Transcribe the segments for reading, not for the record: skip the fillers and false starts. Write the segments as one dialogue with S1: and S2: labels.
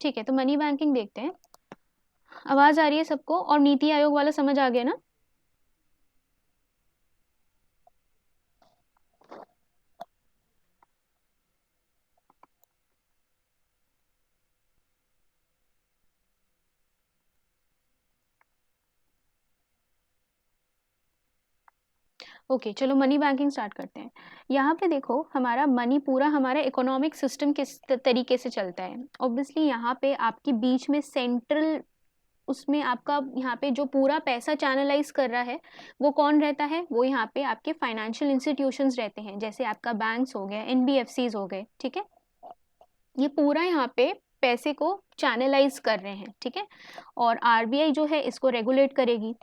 S1: ठीक है, तो मनी बैंकिंग देखते हैं। आवाज आ रही है सबको? और नीति आयोग वाला समझ आ गया ना? ओके, चलो मनी बैंकिंग स्टार्ट करते हैं। यहाँ पे देखो, हमारा मनी पूरा हमारा इकोनॉमिक सिस्टम किस तरीके से चलता है। ऑब्वियसली यहाँ पे आपकी बीच में सेंट्रल, उसमें आपका यहाँ पे जो पूरा पैसा चैनलाइज कर रहा है वो कौन रहता है? वो यहाँ पे आपके फाइनेंशियल इंस्टीट्यूशंस रहते हैं, जैसे आपका बैंक्स हो गए, एनबीएफसीज हो गए, ठीक है। ये पूरा यहाँ पे पैसे को चैनलाइज कर रहे हैं, ठीक है। और आरबीआई जो है इसको रेगुलेट करेगी।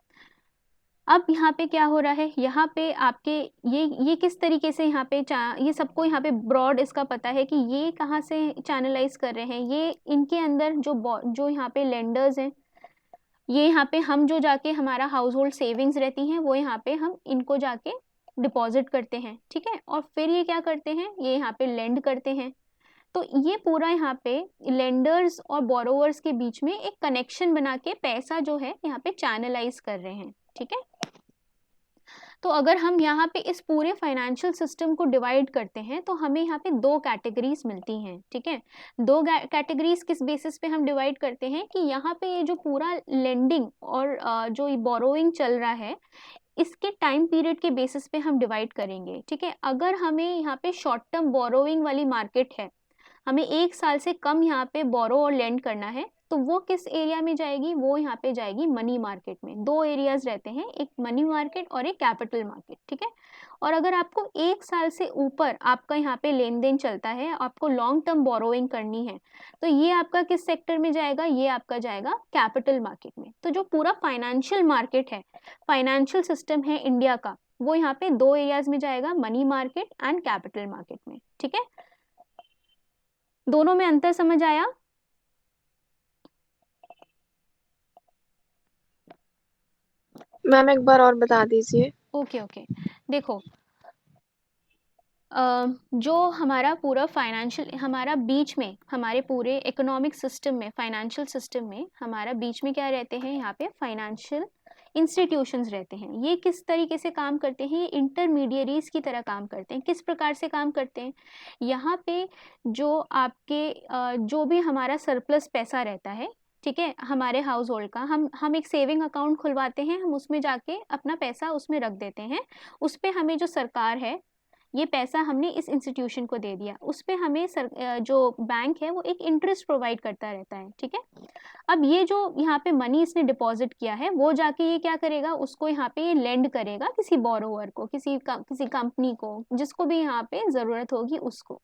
S1: अब यहाँ पे क्या हो रहा है, यहाँ पे आपके ये किस तरीके से यहाँ पे ये सबको यहाँ पे ब्रॉड इसका पता है कि ये कहाँ से चैनलाइज कर रहे हैं। ये इनके अंदर जो यहाँ पे लेंडर्स हैं, ये यहाँ पे हम जो जाके हमारा हाउस होल्ड सेविंग्स रहती हैं वो यहाँ पे हम इनको जाके डिपॉजिट करते हैं, ठीक है। और फिर ये क्या करते हैं, ये यहाँ पे लेंड करते हैं। तो ये पूरा यहाँ पे लेंडर्स और बोरोवर्स के बीच में एक कनेक्शन बना के पैसा जो है यहाँ पे चैनलाइज कर रहे हैं, ठीक है। तो अगर हम यहाँ पे इस पूरे फाइनेंशियल सिस्टम को डिवाइड करते हैं तो हमें यहाँ पे दो कैटेगरीज मिलती हैं, ठीक है। दो कैटेगरीज किस बेसिस पे हम डिवाइड करते हैं कि यहाँ पे ये जो पूरा लेंडिंग और जो बोरोइंग चल रहा है इसके टाइम पीरियड के बेसिस पे हम डिवाइड करेंगे, ठीक है। अगर हमें यहाँ पे शॉर्ट टर्म बोरोइंग वाली मार्केट है, हमें 1 साल से कम यहाँ पे बोरो और लेंड करना है, तो वो किस एरिया में जाएगी? वो यहाँ पे जाएगी मनी मार्केट में। दो एरियाज रहते हैं, एक मनी मार्केट और एक कैपिटल मार्केट, ठीक है। और अगर आपको 1 साल से ऊपर आपका यहाँ पे लेन देन चलता है, आपको लॉन्ग टर्म बोरोइंग करनी है, तो ये आपका किस सेक्टर में जाएगा? ये आपका जाएगा कैपिटल मार्केट में। तो जो पूरा फाइनेंशियल मार्केट है, फाइनेंशियल सिस्टम है इंडिया का, वो यहाँ पे दो एरियाज में जाएगा, money market and capital market में, ठीक है। दोनों में अंतर समझ आया?
S2: मैम एक बार और बता दीजिए।
S1: ओके ओके, देखो जो हमारा पूरा फाइनेंशियल, हमारा बीच में हमारे पूरे इकोनॉमिक सिस्टम में, फाइनेंशियल सिस्टम में हमारा बीच में क्या रहते हैं? यहाँ पे फाइनेंशियल इंस्टीट्यूशंस रहते हैं। ये किस तरीके से काम करते हैं? ये इंटरमीडियरीज की तरह काम करते हैं। किस प्रकार से काम करते हैं? यहाँ पे जो आपके जो भी हमारा सरप्लस पैसा रहता है, ठीक है, हमारे हाउस होल्ड का, हम एक सेविंग अकाउंट खुलवाते हैं, हम उसमें जाके अपना पैसा उसमें रख देते हैं। उस पर हमें जो सरकार है, ये पैसा हमने इस इंस्टीट्यूशन को दे दिया, उस पर हमें जो बैंक है वो एक इंटरेस्ट प्रोवाइड करता रहता है, ठीक है। अब ये जो यहाँ पे मनी इसने डिपॉजिट किया है, वो जाके ये क्या करेगा? उसको यहाँ पे ये लेंड करेगा किसी बोरोवर को, किसी कंपनी को, जिसको भी यहाँ पे ज़रूरत होगी उसको,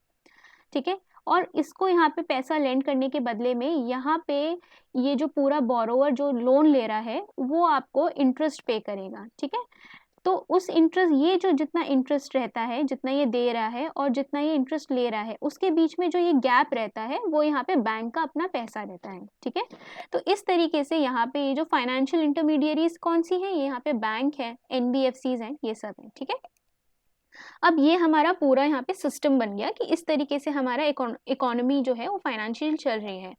S1: ठीक है। और इसको यहाँ पे पैसा लेंड करने के बदले में यहाँ पे ये जो पूरा बोरोवर जो लोन ले रहा है वो आपको इंटरेस्ट पे करेगा, ठीक है। तो उस इंटरेस्ट, ये जो जितना इंटरेस्ट रहता है, जितना ये दे रहा है और जितना ये इंटरेस्ट ले रहा है, उसके बीच में जो ये गैप रहता है वो यहाँ पे बैंक का अपना पैसा रहता है, ठीक है। तो इस तरीके से यहाँ पे ये जो फाइनेंशियल इंटरमीडियरीज कौन सी हैं? ये यहाँ पे बैंक है, एनबीएफसीज हैं, ये सब है, ठीक है। अब ये हमारा पूरा यहाँ पे सिस्टम बन गया कि इस तरीके से हमारा इकोनॉमी जो है वो फाइनेंशियल चल रही है।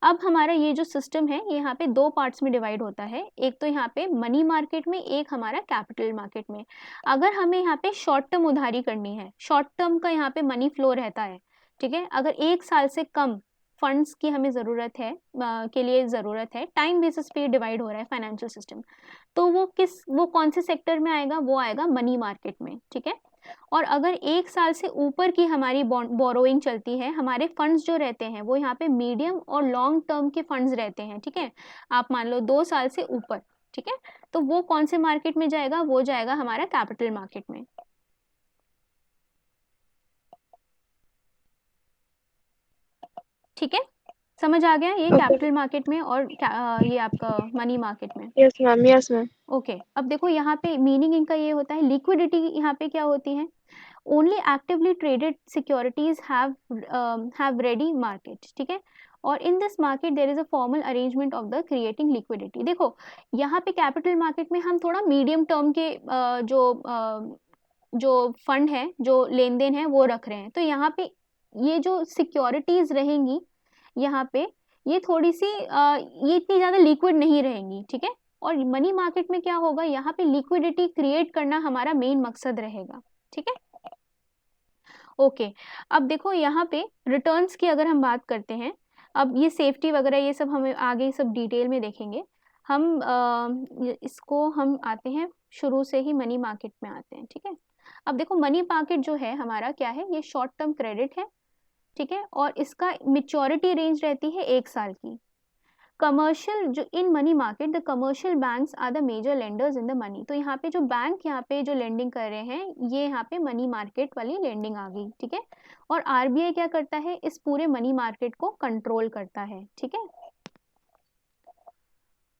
S1: अब हमारा ये जो सिस्टम है ये यहाँ पे दो पार्ट्स में डिवाइड होता है, एक तो यहाँ पे मनी मार्केट में, एक हमारा कैपिटल मार्केट में। अगर हमें यहाँ पे शॉर्ट टर्म उधारी करनी है, शॉर्ट टर्म का यहाँ पे मनी फ्लो रहता है, ठीक है। अगर 1 साल से कम फंड्स की हमें ज़रूरत है, के लिए ज़रूरत है, टाइम बेसिस पे डिवाइड हो रहा है फाइनेंशियल सिस्टम, तो वो कौन से सेक्टर में आएगा? वो आएगा मनी मार्केट में, ठीक है। और अगर 1 साल से ऊपर की हमारी बोरोइंग चलती है, हमारे फंड्स जो रहते हैं वो यहाँ पे मीडियम और लॉन्ग टर्म के फंड्स रहते हैं, ठीक है। आप मान लो 2 साल से ऊपर, ठीक है, तो वो कौन से मार्केट में जाएगा? वो जाएगा हमारा कैपिटल मार्केट में, ठीक है। समझ आ गया ये कैपिटल मार्केट में और ये आपका मनी मार्केट में?
S2: Yes ma'am, yes ma'am.
S1: Okay, अब देखो यहाँ पे मीनिंग इनका ये होता है, लिक्विडिटी यहाँ पे क्या होती है? Only actively traded securities have ready market, ठीक है। और in this market there is a formal arrangement of the creating liquidity. देखो यहाँ पे कैपिटल मार्केट में हम थोड़ा मीडियम टर्म के जो फंड है, जो लेन देन है वो रख रहे हैं। तो यहाँ पे ये जो सिक्योरिटीज रहेंगी यहाँ पे, ये थोड़ी सी ये इतनी ज़्यादा लिक्विड नहीं रहेंगी, ठीक है। और मनी मार्केट में क्या होगा, यहाँ पे लिक्विडिटी क्रिएट करना हमारा मेन मकसद रहेगा, ठीक है। ओके, अब देखो यहाँ पे रिटर्न्स की अगर हम बात करते हैं, अब ये सेफ्टी वगैरह ये सब हमें आगे सब डिटेल में देखेंगे हम। इसको हम आते हैं शुरू से ही मनी मार्केट में आते हैं, ठीक है। अब देखो मनी मार्केट जो है हमारा क्या है, ये शॉर्ट टर्म क्रेडिट है, ठीक है, और इसका मेच्योरिटी रेंज रहती है 1 साल की। कमर्शियल जो in money market the commercial banks are the major lenders in the money, तो यहाँ पे जो बैंक यहाँ पे जो लेंडिंग कर रहे हैं ये यहाँ पे मनी मार्केट वाली लेंडिंग आ गई, ठीक है। और आरबीआई क्या करता है, इस पूरे मनी मार्केट को कंट्रोल करता है, ठीक है।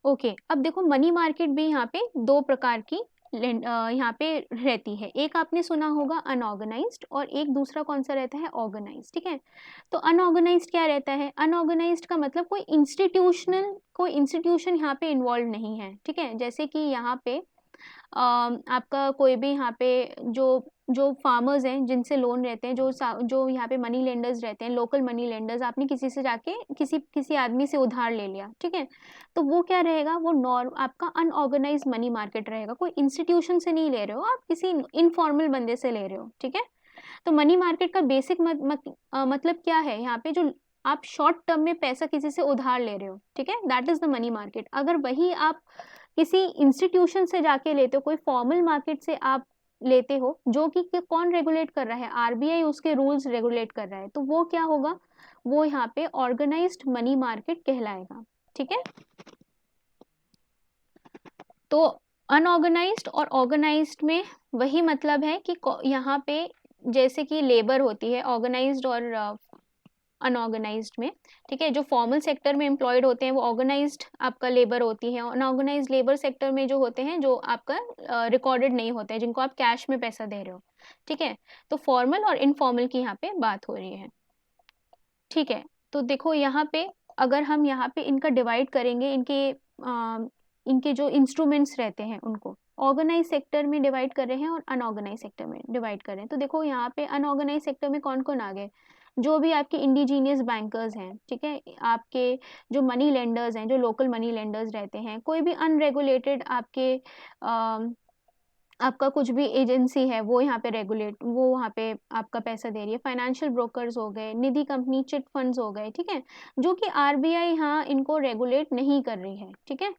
S1: ओके, अब देखो मनी मार्केट भी यहाँ पे 2 प्रकार की यहाँ पे रहती है। एक आपने सुना होगा अनऑर्गेनाइज्ड, और एक दूसरा कौन सा रहता है, ऑर्गेनाइज्ड, ठीक है। तो अनऑर्गेनाइज्ड क्या रहता है, अनऑर्गेनाइज्ड का मतलब कोई इंस्टीट्यूशन यहाँ पे इन्वॉल्व नहीं है, ठीक है। जैसे कि यहाँ पे आपका कोई भी यहाँ पे जो जो फार्मर्स हैं जिनसे लोन रहते हैं, जो यहाँ पे मनी लेंडर्स रहते हैं, लोकल मनी लेंडर्स, आपने किसी से जाके किसी आदमी से उधार ले लिया, ठीक है। तो वो क्या रहेगा, वो आपका अनऑर्गेनाइज मनी मार्केट रहेगा, कोई इंस्टीट्यूशन से नहीं ले रहे हो आप, किसी इनफॉर्मल बंदे से ले रहे हो, ठीक है। तो मनी मार्केट का बेसिक मतलब क्या है, यहाँ पे जो आप शॉर्ट टर्म में पैसा किसी से उधार ले रहे हो, ठीक है, that is the money market. अगर वही आप किसी इंस्टीट्यूशन से जाके लेते हो, कोई फॉर्मल मार्केट से आप लेते हो, जो कि कौन रेगुलेट कर रहा है, आरबीआई उसके रूल्स रेगुलेट कर रहा है, तो वो क्या होगा, वो यहाँ पे ऑर्गेनाइज्ड मनी मार्केट कहलाएगा, ठीक है। तो अनऑर्गेनाइज्ड और ऑर्गेनाइज्ड में वही मतलब है कि यहाँ पे जैसे कि लेबर होती है ऑर्गेनाइज्ड और अनऑर्गेनाइज्ड में, ठीक है। जो फॉर्मल सेक्टर में एम्प्लॉयड होते हैं वो ऑर्गेनाइज्ड आपका लेबर होती है, अनऑर्गेनाइज्ड लेबर सेक्टर में जो होते हैं, जो आपका रिकॉर्डेड नहीं होते हैं, जिनको आप कैश में पैसा दे रहे हो, ठीक है। तो फॉर्मल और इनफॉर्मल की यहाँ पे बात हो रही है, ठीक है। तो देखो यहाँ पे अगर हम यहाँ पे इनका डिवाइड करेंगे, इनके जो इंस्ट्रूमेंट्स रहते हैं उनको ऑर्गेनाइज सेक्टर में डिवाइड कर रहे हैं और अनऑर्गेनाइज सेक्टर में डिवाइड कर रहे हैं। तो देखो यहाँ पे अनऑर्गेनाइज सेक्टर में कौन कौन आ गए, जो भी आपके इंडिजीनियस बैंकर्स हैं, ठीक है, आपके जो मनी लेंडर्स हैं, जो लोकल मनी लेंडर्स रहते हैं, कोई भी अनरेगुलेटेड आपका कुछ भी एजेंसी है वो यहाँ पे वो वहाँ पे आपका पैसा दे रही है, फाइनेंशियल ब्रोकर्स हो गए, निधि कंपनी, चिट फंड्स हो गए, ठीक है, जो कि आरबीआई यहाँ इनको रेगुलेट नहीं कर रही है, ठीक है।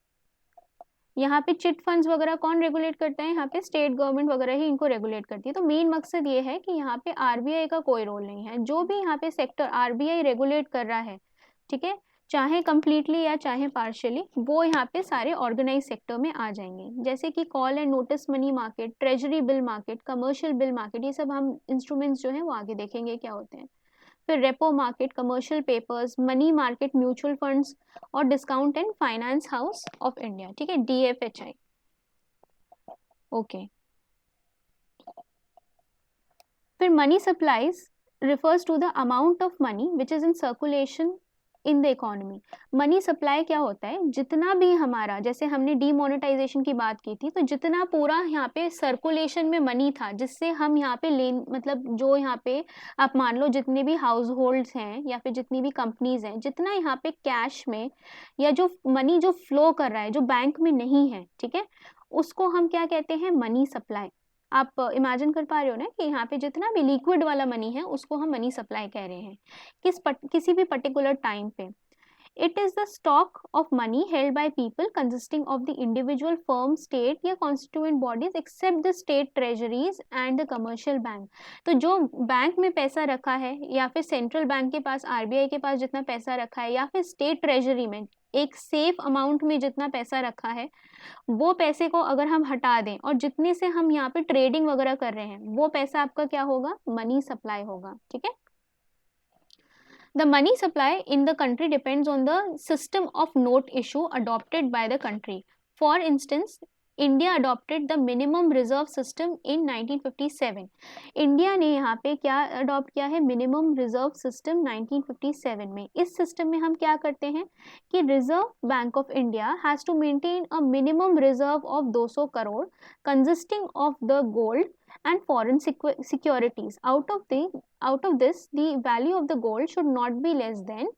S1: यहाँ पे चिट फंड्स वगैरह कौन रेगुलेट करता है, यहाँ पे स्टेट गवर्नमेंट वगैरह ही इनको रेगुलेट करती है। तो मेन मकसद ये है कि यहाँ पे आरबीआई का कोई रोल नहीं है, जो भी यहाँ पे सेक्टर आरबीआई रेगुलेट कर रहा है, ठीक है, चाहे कंप्लीटली या चाहे पार्शियली, वो यहाँ पे सारे ऑर्गेनाइज सेक्टर में आ जाएंगे। जैसे कि call and notice money market, treasury bill market, commercial bill market, ये सब हम इंस्ट्रूमेंट्स जो है वो आगे देखेंगे क्या होते हैं। फिर repo market, commercial papers, money market, mutual funds और discount and finance house of India, ठीक है, डीएफएचआई। ओके, फिर money supplies refers to the amount of money which is in circulation in the economy। Money supply क्या होता है, जितना भी हमारा, जैसे हमने डीमोनेटाइजेशन की बात की थी, तो जितना पूरा यहाँ पे सर्कुलेशन में मनी था, जिससे हम यहाँ पे मतलब जो यहाँ पे आप मान लो जितने भी हाउस होल्ड्स हैं या फिर जितनी भी कंपनीज हैं, जितना यहाँ पे कैश में या जो मनी जो फ्लो कर रहा है जो बैंक में नहीं है, ठीक है, उसको हम क्या कहते हैं, मनी सप्लाई। आप इमेजिन कर पा रहे हो ना कि यहाँ पे जितना भी लिक्विड वाला मनी है उसको हम मनी सप्लाई कह रहे हैं, किसी भी पर्टिकुलर टाइम पे। It is the stock of money held by people consisting of the individual firm, state या constituent bodies except the state treasuries and the commercial bank. तो जो बैंक में पैसा रखा है या फिर सेंट्रल बैंक के पास, आरबीआई के पास जितना पैसा रखा है, या फिर स्टेट ट्रेजरी में एक सेफ अमाउंट में जितना पैसा रखा है, वो पैसे को अगर हम हटा दें और जितने से हम यहाँ पे ट्रेडिंग वगैरह कर रहे हैं, वो पैसा आपका क्या होगा, मनी सप्लाई होगा, ठीक है। The money supply in the country depends on the system of note issue adopted by the country. For instance, India adopted the minimum reserve system in 1957। India ने यहाँ पे क्या अडॉप्ट किया है, मिनिमम रिजर्व सिस्टम 1957 में। इस system में हम क्या करते हैं कि Reserve Bank of India has to maintain a minimum reserve of 200 crore consisting of the gold and foreign securities. Out of this, the value of the gold should not be less than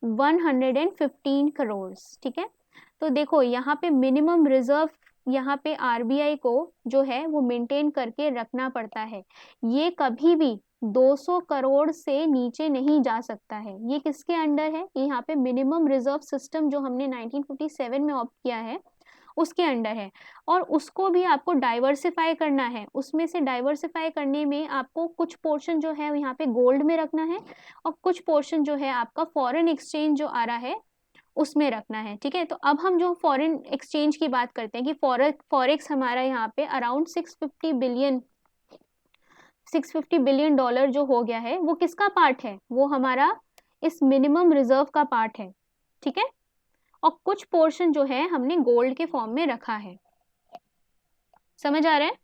S1: 115 crore. ठीक है, तो देखो यहाँ पे minimum reserve यहाँ पे RBI को जो है वो मेंटेन करके रखना पड़ता है। ये कभी भी 200 करोड़ से नीचे नहीं जा सकता है। ये किसके अंडर है? यहाँ पे मिनिमम रिजर्व सिस्टम जो हमने 1957 में ऑप्ट किया है उसके अंडर है। और उसको भी आपको डाइवर्सिफाई करना है। उसमें से डाइवर्सिफाई करने में आपको कुछ पोर्शन जो है यहाँ पे गोल्ड में रखना है और कुछ पोर्शन जो है आपका फॉरेन एक्सचेंज जो आ रहा है उसमें रखना है। ठीक है, तो अब हम जो फॉरेन एक्सचेंज की बात करते हैं कि फॉरेक्स हमारा यहाँ पे अराउंड 650 बिलियन डॉलर जो हो गया है वो किसका पार्ट है? वो हमारा इस मिनिमम रिजर्व का पार्ट है। ठीक है, और कुछ पोर्शन जो है हमने गोल्ड के फॉर्म में रखा है। समझ आ रहा है?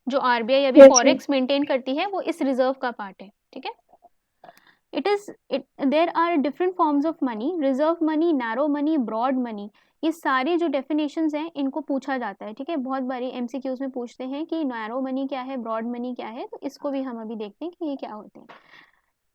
S1: जो आरबीआई अभी
S2: यस मैम।
S1: फॉरेक्स मेंटेन करती है वो इस रिजर्व का पार्ट है। ठीक है, there are different forms of money, reserve money, narrow money, broad money. ये सारे जो डेफिनेशंस हैं इनको पूछा जाता है। ठीक है, बहुत बारी एमसीक्यूज में पूछते हैं कि नैरो मनी क्या है, ब्रॉड मनी क्या है, तो इसको भी हम अभी देखते हैं कि ये क्या होते हैं।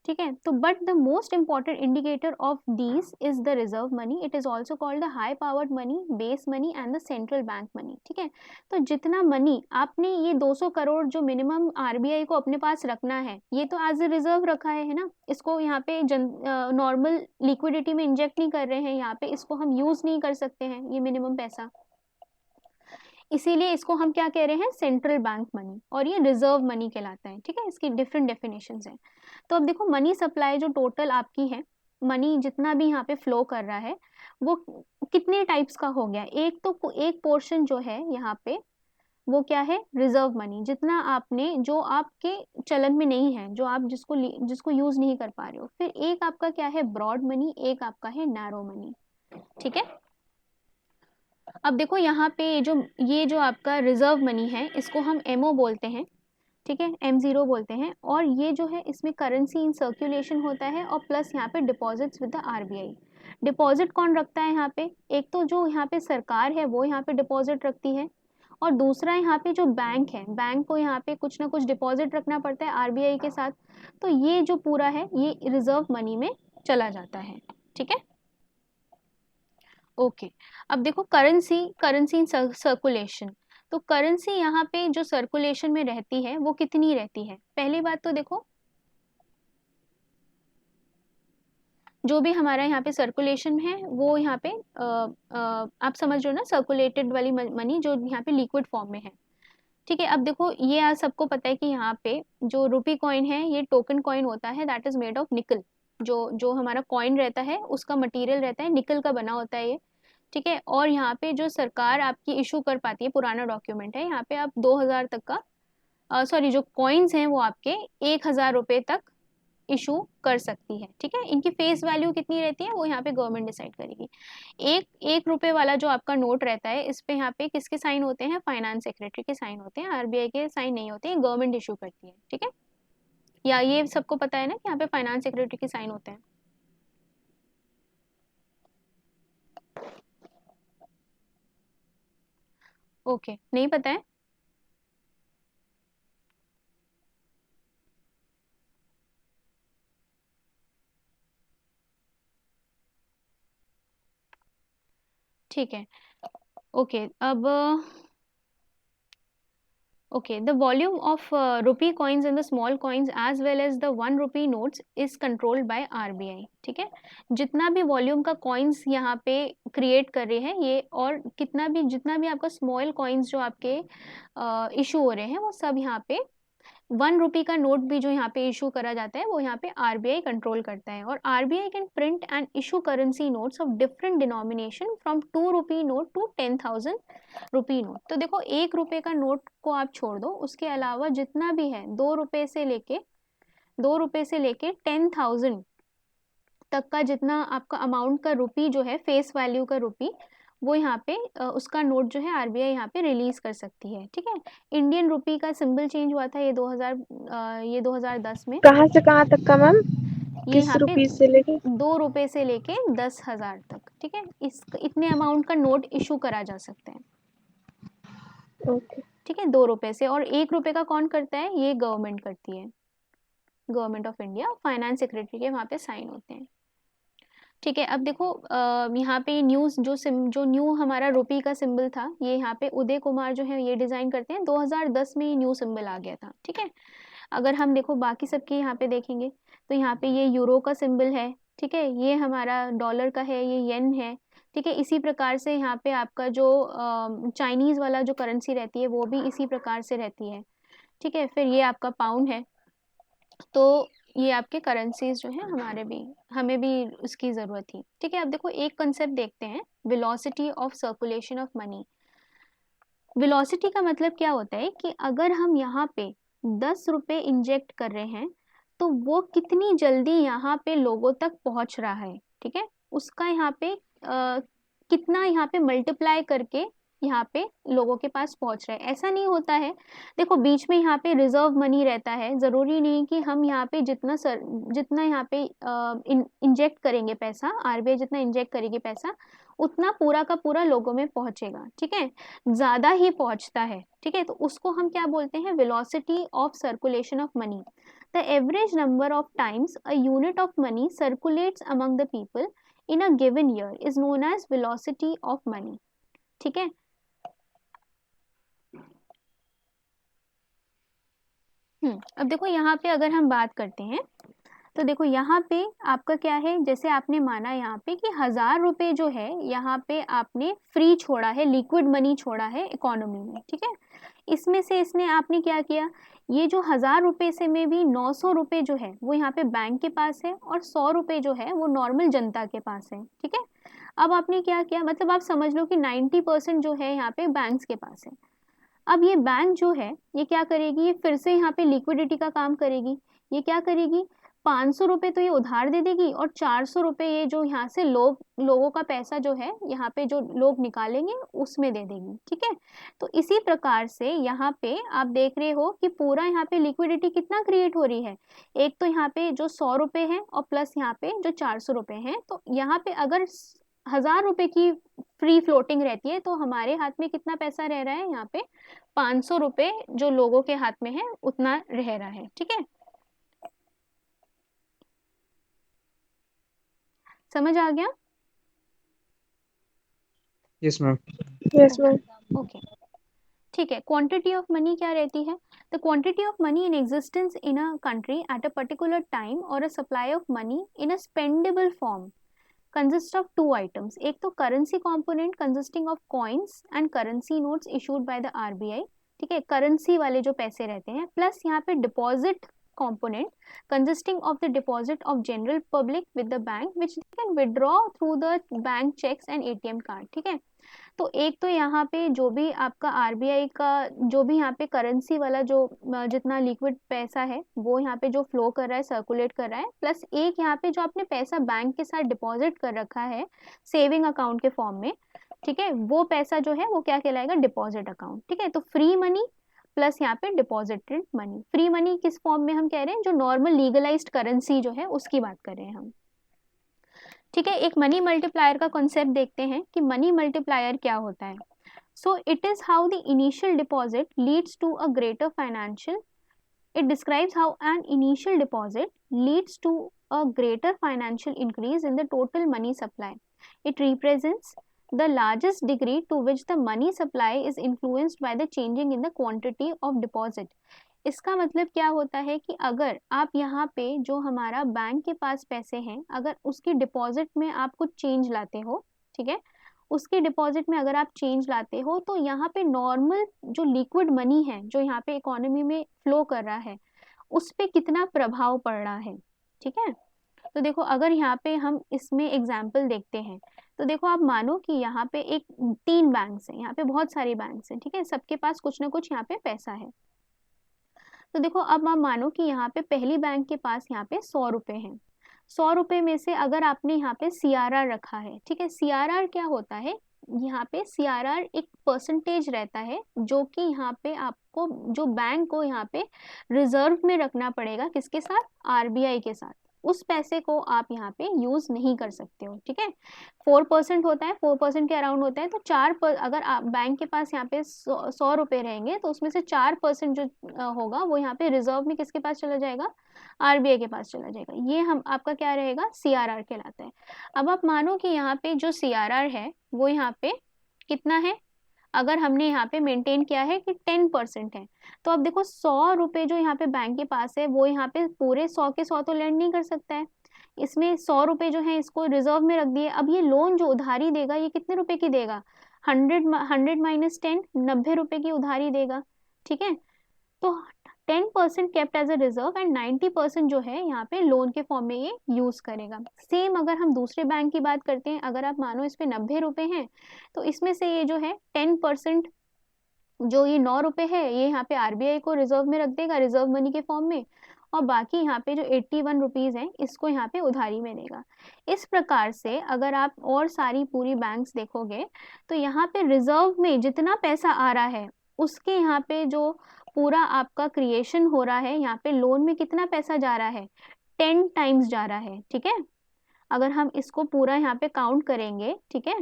S1: ठीक है, तो but the most important indicator of these is the reserve money. It is also called the high powered money, base money and the central bank money. ठीक है, तो जितना मनी आपने ये 200 करोड़ जो मिनिमम आरबीआई को अपने पास रखना है ये तो एज ए रिजर्व रखा है ना। इसको यहाँ पे नॉर्मल लिक्विडिटी में इंजेक्ट नहीं कर रहे हैं, यहाँ पे इसको हम यूज नहीं कर सकते हैं ये मिनिमम पैसा, इसीलिए इसको हम क्या कह रहे हैं? सेंट्रल बैंक मनी, और ये रिजर्व मनी कहलाता है। ठीक है, इसकी डिफरेंट डेफिनेशंस हैं। तो अब देखो मनी सप्लाई जो टोटल आपकी है, मनी जितना भी यहाँ पे फ्लो कर रहा है वो कितने टाइप्स का हो गया? एक तो एक पोर्शन जो है यहाँ पे वो क्या है? रिजर्व मनी, जितना आपने जो आपके चलन में नहीं है, जो आप जिसको यूज नहीं कर पा रहे हो। फिर एक आपका क्या है? ब्रॉड मनी, एक आपका है नैरो मनी। ठीक है, अब देखो यहाँ पे ये जो आपका रिजर्व मनी है इसको हम एमओ बोलते हैं। ठीक है, M0 बोलते हैं। और ये जो है इसमें करेंसी इन सर्कुलेशन होता है और प्लस यहाँ पे deposits with the RBI. Deposit कौन रखता है यहाँ पे? एक तो जो यहाँ पे सरकार है वो यहाँ पे डिपॉजिट रखती है, और दूसरा यहाँ पे जो बैंक है, बैंक को यहाँ पे कुछ ना कुछ डिपॉजिट रखना पड़ता है आरबीआई के साथ। तो ये जो पूरा है ये रिजर्व मनी में चला जाता है। ठीक है, ओके। अब देखो करेंसी इन सर्कुलेशन। तो करेंसी यहाँ पे जो सर्कुलेशन में रहती है वो कितनी रहती है? पहली बात तो देखो जो भी हमारा यहाँ पे सर्कुलेशन है वो यहाँ पे आप समझ रहे हो ना, सर्कुलेटेड वाली मनी जो यहाँ पे लिक्विड फॉर्म में है। ठीक है, अब देखो ये आज सबको पता है कि यहाँ पे जो रुपी कॉइन है ये टोकन कॉइन होता है, दैट इज मेड ऑफ निकल। जो जो हमारा कॉइन रहता है उसका मटेरियल रहता है निकल का बना होता है ये। ठीक है, और यहाँ पे जो सरकार आपकी इशू कर पाती है, पुराना डॉक्यूमेंट है, यहाँ पे आप 2000 तक का सॉरी जो कॉइन्स हैं वो आपके 1000 रुपये तक इशू कर सकती है। ठीक है, इनकी फेस वैल्यू कितनी रहती है वो यहाँ पे गवर्नमेंट डिसाइड करेगी। एक 1 रुपये वाला जो आपका नोट रहता है इस पे यहाँ पे किसके साइन होते हैं? फाइनेंस सेक्रेटरी के साइन होते हैं, आरबीआई के साइन नहीं होते हैं, गवर्नमेंट इशू करती है। ठीक है, या ये सबको पता है ना कि यहाँ पे फाइनेंस सेक्रेटरी के साइन होते हैं? ओके, नहीं पता है? ठीक है, ओके। अब okay, the volume of rupee coins and the small coins as well as the 1 rupee notes is controlled by RBI. ठीक है, जितना भी वॉल्यूम का कॉइन्स यहाँ पे क्रिएट कर रहे हैं ये, और कितना भी जितना भी आपका स्मॉल कॉइन्स जो आपके इशू हो रहे हैं वो सब यहाँ पे 1 रुपी का नोट भी जो यहाँ पे इशू करा जाता है वो यहाँ पे आरबीआई कंट्रोल करता है। और RBI can print and issue currency notes of different denomination from 2 rupee note to 10,000 rupee note. तो देखो 1 रुपये का नोट को आप छोड़ दो, उसके अलावा जितना भी है 2 रुपये से लेके 10,000 तक का जितना आपका अमाउंट का रुपी जो है, फेस वैल्यू का रुपी, वो यहाँ पे उसका नोट जो है आरबीआई यहाँ पे रिलीज कर सकती है। ठीक है, इंडियन रुपी का सिंबल चेंज हुआ था ये 2010 में।
S2: कहाँ से कहाँ तक का मैम?
S1: ये
S2: किस
S1: यहाँ पे
S2: रुपीज से लेके?
S1: 2 रुपये से लेके 10,000 तक। ठीक है, इतने अमाउंट का नोट इशू करा जा सकते हैं।
S2: ओके।
S1: ठीक है, 2 रुपये से। और 1 रुपये का कौन करता है? ये गवर्नमेंट करती है, government of India, finance secretary के वहाँ पे साइन होते हैं। ठीक है, अब देखो यहाँ पे न्यूज़ जो न्यू हमारा रुपी का सिंबल था, ये यहाँ पे उदय कुमार जो है ये डिज़ाइन करते हैं। 2010 में ये न्यू सिंबल आ गया था। ठीक है, अगर हम देखो बाकी सबके यहाँ पे देखेंगे तो यहाँ पे ये यूरो का सिंबल है। ठीक है, ये हमारा डॉलर का है, ये येन है। ठीक है, इसी प्रकार से यहाँ पे आपका जो चाइनीज़ वाला जो करेंसी रहती है वो भी इसी प्रकार से रहती है। ठीक है, फिर ये आपका पाउंड है। तो ये आपके करेंसीज जो हैं हमें भी उसकी ज़रूरत थी। ठीक है, अब देखो एक कंसेप्ट देखते हैं, velocity of circulation of money. Velocity का मतलब क्या होता है कि अगर हम यहाँ पे 10 रुपये इंजेक्ट कर रहे हैं तो वो कितनी जल्दी यहाँ पे लोगों तक पहुँच रहा है। ठीक है, उसका यहाँ पे कितना यहाँ पे मल्टीप्लाई करके यहाँ पे लोगों के पास पहुँच रहा है। ऐसा नहीं होता है, देखो बीच में यहाँ पे रिजर्व मनी रहता है। ज़रूरी नहीं कि हम यहाँ पे जितना यहाँ पे इंजेक्ट करेंगे पैसा, आरबीआई जितना इंजेक्ट करेगी पैसा, उतना पूरा का पूरा लोगों में पहुँचेगा। ठीक है, ज़्यादा ही पहुँचता है। ठीक है, तो उसको हम क्या बोलते हैं, velocity of circulation of money. The average number of times a unit of money circulates among the people in a given year is known as velocity of money. ठीक है, अब देखो यहाँ पे अगर हम बात करते हैं तो देखो यहाँ पे आपका क्या है, जैसे आपने माना यहाँ पे कि 1000 रुपये जो है यहाँ पे आपने फ्री छोड़ा है, लिक्विड मनी छोड़ा है इकोनॉमी में। ठीक है, इसमें से इसने आपने क्या किया, ये जो 1000 रुपये से में भी 900 रुपये जो है वो यहाँ पे बैंक के पास है और 100 रुपये जो है वो नॉर्मल जनता के पास है। ठीक है, अब आपने क्या किया, मतलब आप समझ लो कि 90% जो है यहाँ पे बैंक्स के पास है। अब ये बैंक जो है ये क्या करेगी, ये फिर से यहाँ पे लिक्विडिटी का काम करेगी। ये क्या करेगी, 500 रुपये तो ये उधार दे देगी और 400 रुपये ये जो यहाँ से लोगों का पैसा जो है यहाँ पे जो लोग निकालेंगे उसमें दे देगी। ठीक है, तो इसी प्रकार से यहाँ पे आप देख रहे हो कि पूरा यहाँ पे लिक्विडिटी कितना क्रिएट हो रही है। एक तो यहाँ पे जो 100 रुपये है और प्लस यहाँ पे जो 400 रुपये है, तो यहाँ पे अगर 1000 रुपये की फ्री फ्लोटिंग रहती है तो हमारे हाथ में कितना पैसा रह रहा है, यहाँ पे 500 रुपये जो लोगों के हाथ में है उतना रह रहा है। ठीक है, समझ आ गया?
S3: Yes ma'am.
S2: Yes ma'am.
S1: Okay, ठीक है, क्वांटिटी ऑफ मनी क्या रहती है, the quantity of money in existence in a country at a particular time और a supply of money in a spendable form consist of two items, एक तो currency component consisting of coins and currency notes issued by the RBI. ठीक है, currency वाले जो पैसे रहते हैं, प्लस यहाँ पे deposit component consisting of the deposit of general public with the bank which they can withdraw through the bank checks and ATM card। ठीक है, तो एक तो यहाँ पे जो भी आपका आरबीआई का जो भी यहाँ पे करेंसी वाला जो जितना लिक्विड पैसा है वो यहाँ पे जो फ्लो कर रहा है, सर्कुलेट कर रहा है, प्लस एक यहाँ पे जो आपने पैसा बैंक के साथ डिपॉजिट कर रखा है सेविंग अकाउंट के फॉर्म में। ठीक है, वो पैसा जो है वो क्या कहलाएगा, डिपॉजिट अकाउंट। ठीक है, तो फ्री मनी प्लस यहाँ पे डिपॉजिटेड मनी। फ्री मनी किस फॉर्म में हम कह रहे हैं, जो नॉर्मल लीगलाइज्ड करेंसी जो है उसकी बात कर रहे हैं हम। ठीक है, एक मनी मल्टीप्लायर का कॉन्सेप्ट देखते हैं कि मनी मल्टीप्लायर क्या होता है। So it is how the initial deposit leads to a greater financial, it describes how an initial deposit leads to a greater financial increase in the total money supply. It represents the largest degree to which the money supply is influenced by the changing in the quantity of deposit. इसका मतलब क्या होता है कि अगर आप यहाँ पे जो हमारा बैंक के पास पैसे हैं, अगर उसकी डिपॉजिट में आप कुछ चेंज लाते हो, ठीक है, उसके डिपॉजिट में अगर आप चेंज लाते हो तो यहाँ पे नॉर्मल जो लिक्विड मनी है जो यहाँ पे इकोनॉमी में फ्लो कर रहा है उस पे कितना प्रभाव पड़ रहा है। ठीक है, तो देखो अगर यहाँ पे हम इसमें एग्जाम्पल देखते हैं तो देखो आप मानो कि यहाँ पे 3 बैंक्स हैं, यहाँ पे बहुत सारे बैंक्स हैं। ठीक है, सबके पास कुछ ना कुछ यहाँ पे पैसा है। तो देखो अब आप मानो कि यहाँ पे पहली बैंक के पास यहाँ पे 100 रुपये हैं। 100 रुपये में से अगर आपने यहाँ पे CRR रखा है, ठीक है, CRR क्या होता है, यहाँ पे CRR एक परसेंटेज रहता है जो कि यहाँ पे आपको जो बैंक को यहाँ पे रिजर्व में रखना पड़ेगा, किसके साथ, आरबीआई के साथ। उस पैसे को आप यहाँ पे यूज नहीं कर सकते हो, ठीक है। 4% होता है, 4% के अराउंड होता है, तो अगर आप बैंक के पास यहाँ पे 100 रुपए रहेंगे तो उसमें से 4% जो होगा वो यहाँ पे रिजर्व में किसके पास चला जाएगा, आरबीआई के पास चला जाएगा। ये हम आपका क्या रहेगा, सीआरआर कहलाता है। अब आप मानो कि यहाँ पे जो सीआरआर है वो यहाँ पे कितना है, अगर हमने यहाँ पे मेंटेन किया है कि 10% है, तो अब देखो 100 रुपए जो यहाँ पे बैंक के पास है वो यहाँ पे पूरे 100 के 100 तो लैंड नहीं कर सकता है, इसमें 100 रुपए जो है इसको रिजर्व में रख दिए। अब ये लोन जो उधारी देगा ये कितने रुपए की देगा, 100 - 10 90 रुपए की उधारी देगा, ठीक है। तो 10% kept as a reserve and 90% जो है यहाँ पे लोन के फॉर्म में ये यूज करेगा। सेम अगर हम दूसरे बैंक की बात करते हैं, अगर आप मानो इस पे 90 रुपए हैं तो इसमें से ये जो है 10% जो ये 9 रुपए है ये यहाँ पे आरबीआई को रिजर्व में रख देगा, रिजर्व मनी के फॉर्म में, और बाकी यहाँ पे जो 81 रुपीज है इसको यहाँ पे उधारी में देगा। इस प्रकार से अगर आप और सारी पूरी बैंक्स देखोगे तो यहाँ पे रिजर्व में जितना पैसा आ रहा है उसके यहाँ पे जो पूरा आपका क्रिएशन हो रहा है, यहाँ पे लोन में कितना पैसा जा रहा है, 10 टाइम्स जा रहा है, ठीक है। अगर हम इसको पूरा यहाँ पे काउंट करेंगे, ठीक है,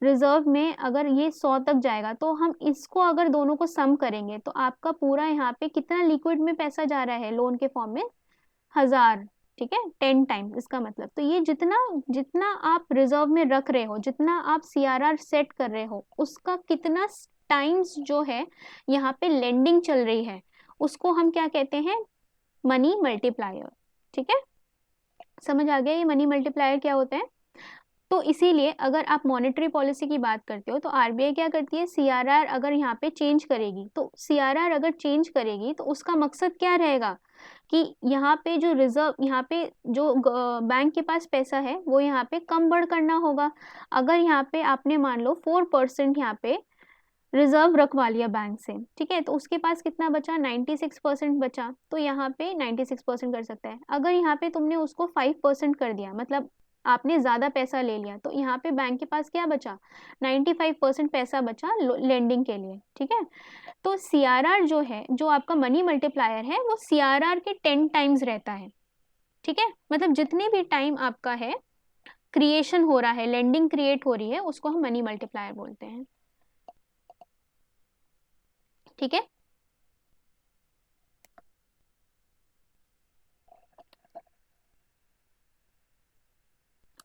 S1: रिजर्व में अगर ये 100 तक जाएगा तो हम इसको अगर दोनों को सम करेंगे तो आपका पूरा यहाँ पे कितना लिक्विड में पैसा जा रहा है लोन के फॉर्म में, 1000, ठीक है, 10 टाइम्स इसका मतलब। तो ये जितना जितना आप रिजर्व में रख रहे हो, जितना आप सीआरआर सेट कर रहे हो, उसका कितना टाइम्स जो है यहाँ पे लेंडिंग चल रही है, उसको हम क्या कहते हैं, मनी मल्टीप्लायर, ठीक है। समझ आ गया ये मनी मल्टीप्लायर क्या होता है। तो इसीलिए अगर आप मॉनेटरी पॉलिसी की बात करते हो तो आरबीआई क्या करती है, सीआरआर अगर यहाँ पे चेंज करेगी, तो सीआरआर अगर चेंज करेगी तो उसका मकसद क्या रहेगा कि यहाँ पे जो रिजर्व, यहाँ पे जो बैंक के पास पैसा है वो यहाँ पे कम बढ़ करना होगा। अगर यहाँ पे आपने मान लो 4% यहाँ पे रिजर्व रखवा लिया बैंक से, ठीक है, तो उसके पास कितना बचा, 96% बचा, तो यहाँ पे 96% कर सकता है। अगर यहाँ पे तुमने उसको 5% कर दिया, मतलब आपने ज़्यादा पैसा ले लिया, तो यहाँ पे बैंक के पास क्या बचा, 95% पैसा बचा लेंडिंग के लिए, ठीक है। तो सीआरआर जो है, जो आपका मनी मल्टीप्लायर है, वो सीआरआर के 10 टाइम्स रहता है, ठीक है। मतलब जितने भी टाइम आपका है क्रिएशन हो रहा है, लेंडिंग क्रिएट हो रही है, उसको हम मनी मल्टीप्लायर बोलते हैं, ठीक है।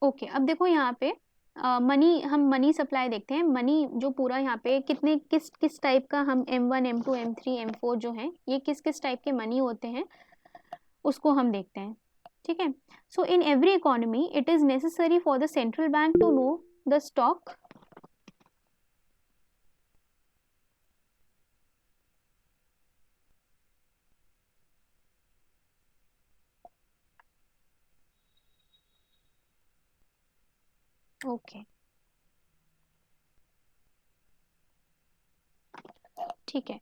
S1: ओके, अब देखो यहाँ पे हम मनी सप्लाई देखते हैं। मनी जो पूरा यहाँ पे कितने किस किस टाइप का, हम M1 M2 M3 M4 जो है ये किस किस टाइप के मनी होते हैं उसको हम देखते हैं, ठीक है। So in every economy it is necessary for the central bank to know the stock okay, ठीक है।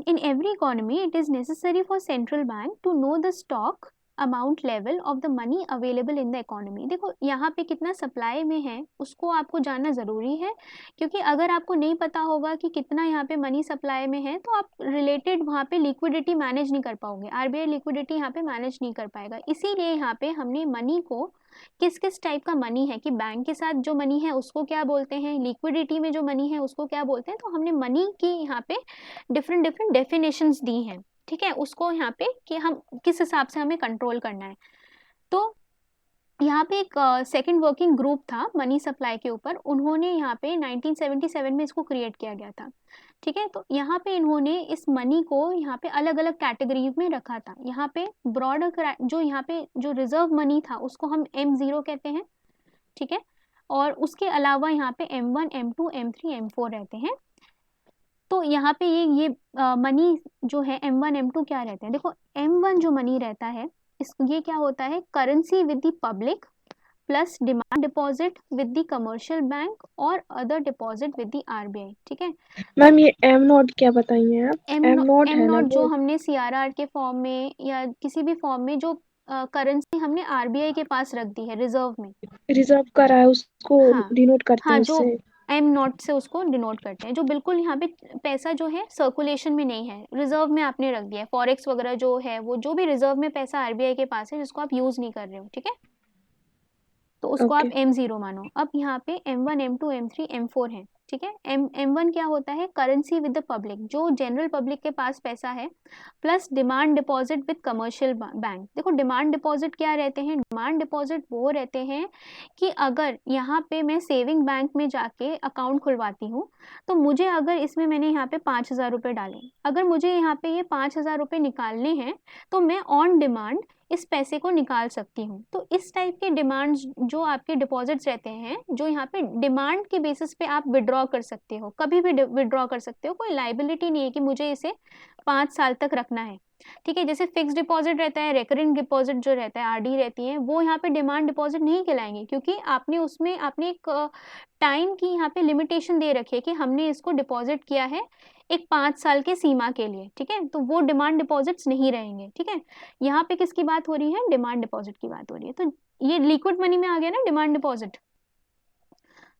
S1: In every economy it is necessary for central bank to know the stock amount level of the money available in the economy. देखो यहाँ पे कितना supply में है उसको आपको जानना ज़रूरी है, क्योंकि अगर आपको नहीं पता होगा कि कितना यहाँ पे मनी सप्लाई में है तो आप रिलेटेड वहाँ पे लिक्विडिटी मैनेज नहीं कर पाओगे, आरबीआई लिक्विडिटी यहाँ पे मैनेज नहीं कर पाएगा। इसीलिए यहाँ पे हमने मनी को किस किस टाइप का मनी है, कि बैंक के साथ जो मनी है उसको क्या बोलते हैं, लिक्विडिटी में जो मनी है उसको क्या बोलते हैं, तो हमने मनी की यहाँ पे डिफरेंट डिफरेंट डेफिनेशंस दी हैं, ठीक है, उसको यहाँ पे कि हम किस हिसाब से हमें कंट्रोल करना है। तो यहाँ पे एक सेकंड वर्किंग ग्रुप था मनी सप्लाई के ऊपर, उन्होंने यहाँ पे 1977 में इसको क्रिएट किया गया था, ठीक है। तो यहाँ पे इन्होंने इस मनी को यहाँ पे अलग अलग कैटेगरी में रखा था। यहाँ पे ब्रॉड जो यहाँ पे जो रिजर्व मनी था उसको हम M0 कहते हैं, ठीक है, और उसके अलावा यहाँ पे M1 M2 M3 M4 रहते हैं। तो यहाँ पे ये मनी जो है M1 M2 क्या रहते हैं, देखो M1 जो मनी रहता है ये क्या होता है, currency with the public plus demand deposit with the commercial bank और other deposit with the RBI, ठीक है।
S2: मैम ये एम नोट क्या बताइए आप?
S1: एम
S2: एम नोट
S1: एम
S2: है ना
S1: नॉट जो
S2: वो?
S1: हमने सीआरआर के फॉर्म में या किसी भी फॉर्म में जो करेंसी हमने आरबीआई के पास रख दी है रिजर्व में,
S2: रिजर्व करा है उसको
S1: हाँ
S2: डिनोट करते
S1: हाँ,
S2: हैं
S1: जो
S2: उससे।
S1: एम नॉट से उसको डिनोट करते हैं, जो बिल्कुल यहाँ पे पैसा जो है सर्कुलेशन में नहीं है, रिजर्व में आपने रख दिया है, फॉरेक्स वगैरह जो है वो जो भी रिजर्व में पैसा आरबीआई के पास है जिसको आप यूज नहीं कर रहे हो, ठीक है, तो उसको आप
S2: ओके।
S1: M0 मानो। अब यहाँ पे M1 M2 M3 M4 है, ठीक है। M1 क्या होता है, करेंसी विद द पब्लिक, जो जनरल पब्लिक के पास पैसा है, plus demand deposit with commercial bank. देखो डिमांड डिपॉजिट क्या रहते हैं, डिमांड डिपॉजिट वो रहते हैं कि अगर यहाँ पे मैं सेविंग बैंक में जाके अकाउंट खुलवाती हूँ, तो मुझे अगर इसमें मैंने यहाँ पे 5,000 रुपये डाले, अगर मुझे यहाँ पे ये 5,000 रुपये निकालने हैं तो मैं ऑन डिमांड इस पैसे को निकाल सकती हूँ। तो इस टाइप के डिमांड्स जो आपके डिपॉजिट्स रहते हैं, जो यहाँ पे डिमांड के बेसिस पे आप विड्रॉ कर सकते हो, कभी भी विड्रॉ कर सकते हो, कोई लाइबिलिटी नहीं है कि मुझे इसे 5 साल तक रखना है, ठीक है। जैसे फिक्स डिपॉजिट रहता है, रेकरिंग डिपॉजिट जो रहता है, आरडी रहती है, वो यहाँ पे डिमांड डिपॉजिट नहीं कहलाएंगे, क्योंकि आपने उसमें आपने एक टाइम की यहाँ पे लिमिटेशन दे रखी है कि हमने इसको डिपॉजिट किया है एक 5 साल के सीमा के लिए, ठीक है, तो वो डिमांड डिपॉजिट्स नहीं रहेंगे, ठीक है। यहाँ पे किसकी बात हो रही है, डिमांड डिपॉजिट की बात हो रही है, तो ये लिक्विड मनी में आ गया ना डिमांड डिपॉजिट।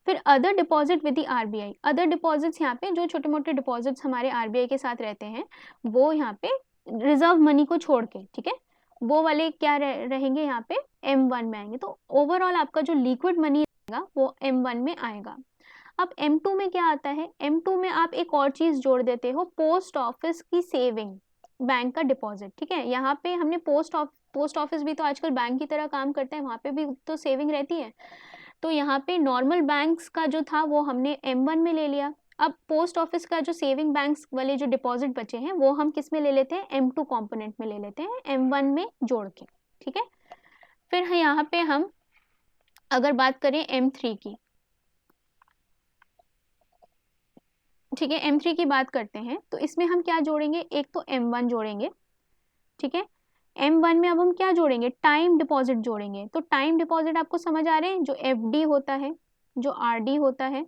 S1: फिर other deposit with the RBI, other deposits यहाँ पे जो छोटे मोटे डिपॉजिट्स हमारे आरबीआई के साथ रहते हैं, वो यहाँ पे रिजर्व मनी को छोड़ के, ठीक है, वो वाले क्या रहेंगे यहाँ पे M1 में आएंगे। तो ओवरऑल आपका जो लिक्विड मनी रहेगा वो M1 में आएगा। अब M2 में क्या आता है, M2 में आप एक और चीज जोड़ देते हो, पोस्ट ऑफिस की सेविंग, बैंक का डिपॉजिट, ठीक है। यहाँ पे हमने पोस्ट ऑफिस भी तो आजकल बैंक की तरह काम करता है, वहां पे भी तो सेविंग रहती है, तो यहाँ पे नॉर्मल बैंक्स का जो था वो हमने M1 में ले लिया। अब पोस्ट ऑफिस का जो सेविंग बैंक्स वाले जो डिपॉजिट बचे हैं वो हम किस में ले लेते हैं, M2 कंपोनेंट में ले लेते हैं, M1 में जोड़ के, ठीक है। फिर यहाँ पे हम अगर बात करें M3 की, ठीक है, M3 की बात करते हैं, तो इसमें हम क्या जोड़ेंगे, एक तो M1 जोड़ेंगे, ठीक है। M1 में अब हम क्या जोड़ेंगे, टाइम डिपॉजिट जोड़ेंगे। तो टाइम डिपॉजिट आपको समझ आ रहे हैं, जो FD होता है, जो RD होता है,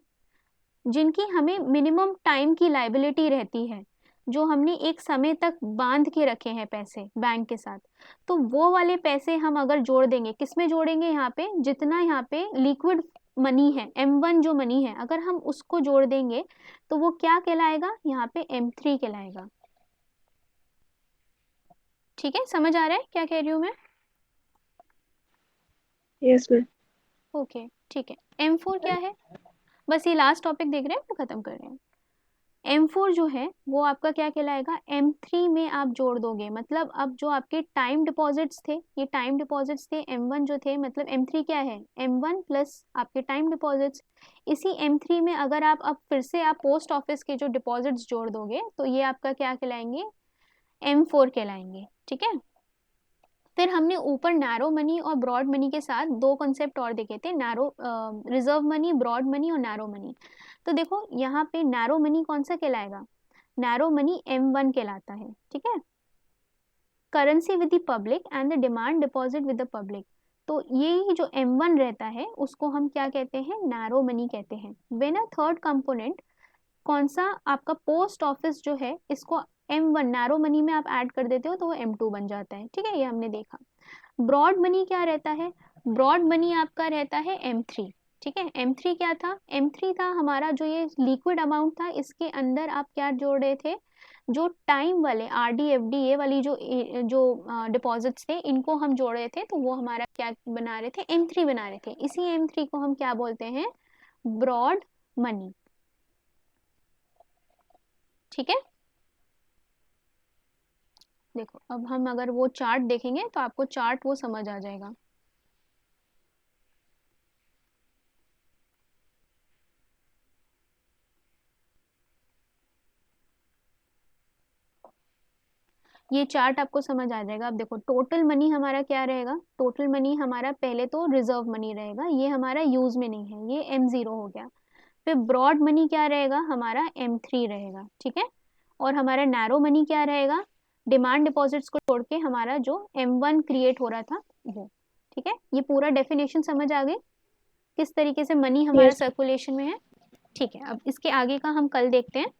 S1: जिनकी हमें मिनिमम टाइम की लाइबिलिटी रहती है, जो हमने एक समय तक बांध के रखे हैं पैसे बैंक के साथ, तो वो वाले पैसे हम अगर जोड़ देंगे, किस में जोड़ेंगे, यहाँ पे जितना यहाँ पे लिक्विड मनी है, M1 जो मनी है, अगर हम उसको जोड़ देंगे तो वो क्या कहलाएगा, यहाँ पे M3 कहलाएगा, ठीक है। समझ आ रहा है क्या कह रही हूँ मैं?
S2: Yes ma'am.
S1: ओके, ठीक है। M4 क्या है, बस ये लास्ट टॉपिक देख रहे हैं तो खत्म कर रहे हैं। M4 जो है वो आपका क्या कहलाएगा, M3 में आप जोड़ दोगे, मतलब अब जो आपके टाइम डिपॉजिट्स थे, ये टाइम डिपॉजिट्स थे M1 जो थे, मतलब M3 क्या है, M1 प्लस आपके टाइम डिपॉजिट्स। इसी M3 में अगर आप अब फिर से आप पोस्ट ऑफिस के जो डिपॉजिट्स जोड़ दोगे तो ये आपका क्या कहलाएंगे, M4 कहलाएंगे, ठीक है। फिर हमने ऊपर नैरो मनी और ब्रॉड मनी के साथ दो कॉन्सेप्ट और देखे थे, narrow reserve money, broad money और नैरो मनी। तो देखो यहाँ पे नैरो मनी कौन सा कहलाएगा, नैरो मनी M1 कहलाता है, ठीक है। Currency with the public and the demand deposit with the public, तो ये जो M1 रहता है उसको हम क्या कहते हैं, नैरो मनी कहते हैं। व्हेन अ थर्ड कंपोनेंट, कौन सा, आपका पोस्ट ऑफिस जो है, इसको M1 नैरो मनी में आप ऐड कर देते हो तो वो M2 बन जाता है, ठीक है, ये हमने देखा। ब्रॉड मनी क्या रहता है, ब्रॉड मनी आपका रहता है M3, ठीक है। M3 क्या था, M3 था हमारा जो ये लिक्विड अमाउंट था, इसके अंदर आप क्या जोड़ रहे थे, जो टाइम वाले RD FD ये वाली जो जो डिपॉजिट्स थे इनको हम जोड़ रहे थे, तो वो हमारा क्या बना रहे थे, M3 बना रहे थे। इसी M3 को हम क्या बोलते हैं, ब्रॉड मनी, ठीक है। देखो अब हम अगर वो चार्ट देखेंगे तो आपको चार्ट वो समझ आ जाएगा। ये चार्ट आपको समझ आ जाएगा। अब देखो टोटल मनी हमारा क्या रहेगा, टोटल मनी हमारा पहले तो रिजर्व मनी रहेगा, ये हमारा यूज में नहीं है, ये M0 हो गया। फिर ब्रॉड मनी क्या रहेगा, हमारा M3 रहेगा, ठीक है। और हमारा नैरो मनी क्या रहेगा, डिमांड डिपॉजिट्स को छोड़ के हमारा जो M1 क्रिएट हो रहा था वो, ठीक है। ये पूरा डेफिनेशन समझ आ गई, किस तरीके से मनी हमारा
S2: यस
S1: सर्कुलेशन में है, ठीक है। अब इसके आगे का हम कल देखते हैं।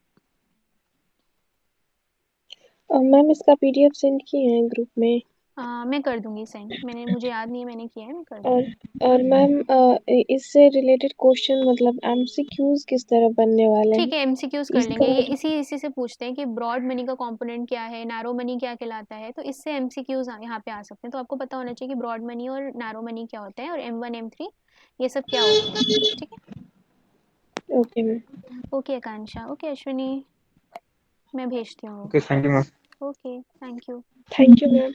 S2: मैम, इसका PDF सेंड किए हैं ग्रुप में।
S1: मैं कर दूंगी सेंड, मुझे याद नहीं है मैंने किया है, मैं कर
S2: और
S1: दूंगी।
S2: और मैम इससे रिलेटेड क्वेश्चन मतलब एमसीक्यूज किस तरह बनने वाले
S1: ठीक
S2: हैं
S1: है, एमसीक्यूज कर लेंगे,
S2: इसका?
S1: ये इसी इसी से पूछते हैं कि ब्रॉड मनी का कंपोनेंट क्या है, नैरो मनी क्या कहलाता है, तो इससे एमसीक्यूज यहाँ पे आ सकते हैं। तो आपको पता होना चाहिए कि ब्रॉड मनी और नैरो मनी क्या होता है, और M1 M3 ये सब क्या होते हैं। ठीक है।
S2: Okay ma'am.
S1: ओके आकांक्षा, ओके अश्विनी, मैं भेजती हूँ।
S3: Okay, thank you ma'am.
S1: Okay, thank you.
S2: Thank you ma'am.